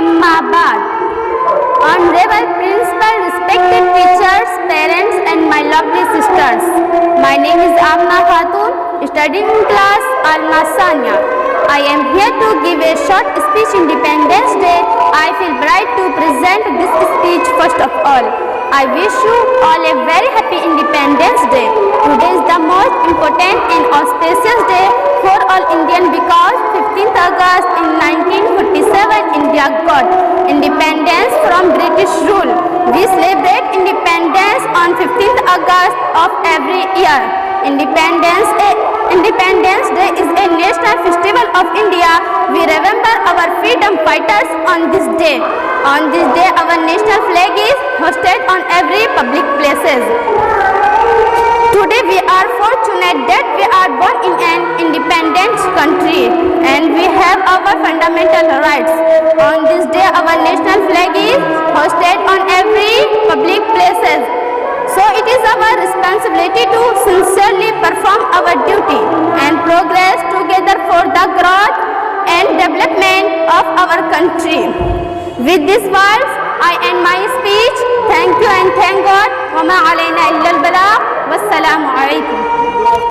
Amma Baad. Honorable Principal, respected teachers, parents and my lovely sisters. My name is Amna Khatun, studying in class Al-Nasanya. I am here to give a short speech Independence Day. I feel bright to present this speech first of all. I wish you all a very happy Independence Day. Today is the most important and auspicious day for all Indian because 15th August in 1947 India got independence from British rule. We celebrate independence on 15th August of every year. Independence Day is a national festival of India. We remember our freedom fighters on this day. On this day, our national flag is hoisted on every public places. Today we are fortunate that we are born in an independent country and we have our fundamental rights. On this day, our national flag is hoisted on every public places. So it is our responsibility to sincerely perform our duty and progress together for the growth and development of our country. With these words, I end my speech. Thank you and thank God. وما علينا إلا البلاغ والسلام عليكم.